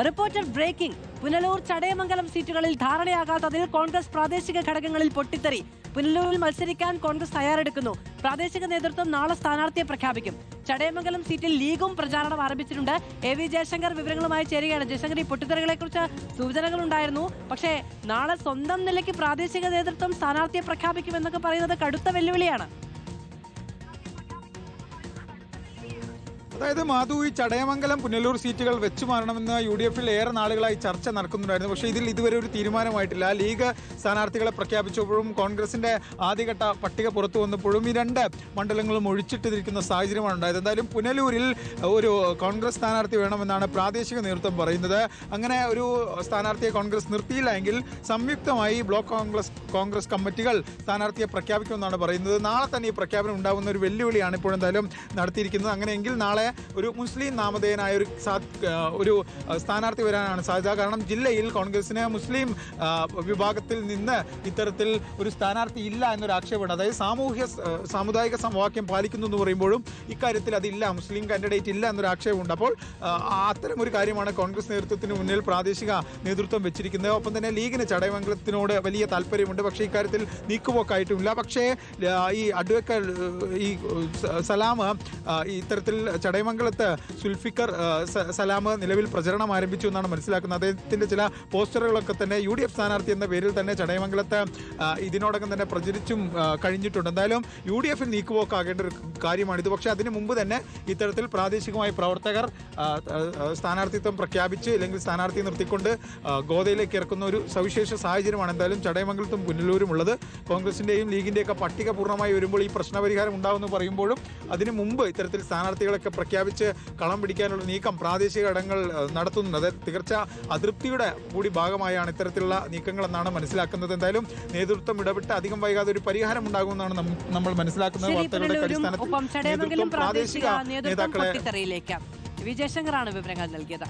Reporter breaking. Punalur Chadayamangalam സീറ്റുകളിൽ ധാരണയാകാത്തതിൽ കോൺഗ്രസ് പ്രാദേശിക ഘടകങ്ങളിൽ പൊട്ടിത്തെറി. പുനലൂരിൽ മത്സരിക്കാൻ കോൺഗ്രസ് തയ്യാറെടുക്കുന്നു. പ്രാദേശിക നേതൃത്വം നാളെ സ്ഥാനാർത്ഥിയെ പ്രഖ്യാപിക്കും. ചടയമംഗലം സീറ്റിൽ ലീഗും പ്രചാരണം ആരംഭിച്ചിട്ടുണ്ട്. AV ജയശങ്കർ വിവരങ്ങളുമായി ചേരുകയാണ്. ജയശങ്കർ, ഈ പൊട്ടിത്തെറികളെ കുറിച്ച് സൂചനകളുണ്ടായിരുന്നു. പക്ഷേ നാളെ സ്വന്തം നിലയ്ക്ക് പ്രാദേശിക നേതൃത്വം സ്ഥാനാർത്ഥിയെ പ്രഖ്യാപിക്കുമെന്നൊക്കെ പറയുന്നത് കടുത്ത വെല്ലുവിളിയാണ്. അതായത് മാധു, ഈ ചടയമംഗലം പുനലൂർ സീറ്റുകൾ വെച്ചു മാറണമെന്ന് UDF-ൽ ഏറെ നാളുകളായി ചർച്ച നടക്കുന്നുണ്ടായിരുന്നു. പക്ഷേ ഇതിൽ ഇതുവരെ ഒരു തീരുമാനമായിട്ടില്ല. ലീഗ് സ്ഥാനാർത്ഥികളെ പ്രഖ്യാപിച്ചപ്പോഴും കോൺഗ്രസിന്റെ ആദ്യഘട്ട പട്ടിക പുറത്തു വന്നപ്പോഴും ഈ രണ്ട് മണ്ഡലങ്ങളും ഒഴിച്ചിട്ടിരിക്കുന്ന സാഹചര്യമാണ് ഉണ്ടായത്. എന്തായാലും പുനലൂരിൽ ഒരു കോൺഗ്രസ് സ്ഥാനാർത്ഥി വേണമെന്നാണ് പ്രാദേശിക നേതൃത്വം പറയുന്നത്. അങ്ങനെ ഒരു സ്ഥാനാർത്ഥിയെ കോൺഗ്രസ് നിർത്തിയില്ല എങ്കിൽ സംയുക്തമായി ബ്ലോക്ക് കോൺഗ്രസ് കമ്മിറ്റികൾ സ്ഥാനാർത്ഥിയെ പ്രഖ്യാപിക്കുമെന്നാണ് പറയുന്നത്. നാളെ തന്നെ ഈ പ്രഖ്യാപനം ഉണ്ടാകുന്ന ഒരു വെല്ലുവിളിയാണ് ഇപ്പോഴെന്തായാലും നടത്തിയിരിക്കുന്നത്. അങ്ങനെയെങ്കിൽ നാളെ ഒരു മുസ്ലിം നാമധേയനായ ഒരു സ്ഥാനാർത്ഥി വരാനാണ് സാധ്യത. കാരണം ജില്ലയിൽ കോൺഗ്രസിന് മുസ്ലിം വിഭാഗത്തിൽ നിന്ന് ഇത്തരത്തിൽ ഒരു സ്ഥാനാർത്ഥി ഇല്ല എന്നൊരു ആക്ഷേപമുണ്ട്. അതായത് സാമുദായിക സമവാക്യം പാലിക്കുന്നു എന്ന് പറയുമ്പോഴും ഇക്കാര്യത്തിൽ അതില്ല, മുസ്ലിം കാൻഡിഡേറ്റ് ഇല്ല എന്നൊരു ആക്ഷേപമുണ്ട്. അപ്പോൾ അത്തരം ഒരു കാര്യമാണ് കോൺഗ്രസ് നേതൃത്വത്തിന് മുന്നിൽ പ്രാദേശിക നേതൃത്വം വെച്ചിരിക്കുന്നത്. ഒപ്പം തന്നെ ലീഗിന് ചടയമംഗലത്തിനോട് വലിയ താല്പര്യമുണ്ട്. പക്ഷേ ഇക്കാര്യത്തിൽ നീക്കുപോക്കായിട്ടുമില്ല. പക്ഷേ ഈ ഈ സലാം ഇത്തരത്തിൽ ചടയമംഗലത്ത് സുൽഫിക്കർ സലാം നിലവിൽ പ്രചരണം ആരംഭിച്ചു എന്നാണ് മനസ്സിലാക്കുന്നത്. അദ്ദേഹത്തിന്റെ ചില പോസ്റ്ററുകളൊക്കെ തന്നെ UDF സ്ഥാനാർത്ഥി എന്ന പേരിൽ തന്നെ ചടയമംഗലത്ത് ഇതിനോടകം തന്നെ പ്രചരിച്ചും കഴിഞ്ഞിട്ടുണ്ട്. എന്തായാലും UDF-ൽ നീക്കുപോക്കാകേണ്ട ഒരു കാര്യമാണിത്. പക്ഷേ അതിനു മുമ്പ് തന്നെ ഇത്തരത്തിൽ പ്രാദേശികമായി പ്രവർത്തകർ സ്ഥാനാർത്ഥിത്വം പ്രഖ്യാപിച്ച് അല്ലെങ്കിൽ സ്ഥാനാർത്ഥി നിർത്തിക്കൊണ്ട് ഗോദയിലേക്ക് ഇറക്കുന്ന ഒരു സവിശേഷ സാഹചര്യമാണ് എന്തായാലും ചടയമംഗലത്തും പുനലൂരും ഉള്ളത്. കോൺഗ്രസിന്റെയും ലീഗിന്റെയൊക്കെ പട്ടിക പൂർണ്ണമായി വരുമ്പോൾ ഈ പ്രശ്നപരിഹാരം ഉണ്ടാവുമെന്ന് പറയുമ്പോഴും അതിനു മുമ്പ് ഇത്തരത്തിൽ സ്ഥാനാർത്ഥികളൊക്കെ പ്രഖ്യാപിച്ച് കളം പിടിക്കാനുള്ള നീക്കം പ്രാദേശിക ഘടകങ്ങൾ നടത്തുന്നത്. അത് തികച്ച അതൃപ്തിയുടെ കൂടി ഭാഗമായാണ് ഇത്തരത്തിലുള്ള നീക്കങ്ങളെന്നാണ് മനസ്സിലാക്കുന്നത്. എന്തായാലും നേതൃത്വം ഇടപെട്ട് അധികം വൈകാതെ ഒരു പരിഹാരം ഉണ്ടാകുമെന്നാണ് നമ്മൾ മനസ്സിലാക്കുന്നത്. വാർത്തകളുടെ അടിസ്ഥാനത്തിൽ പ്രാദേശിക നേതാക്കളെ ജയശങ്കറാണ് വിവരങ്ങൾ നൽകിയത്.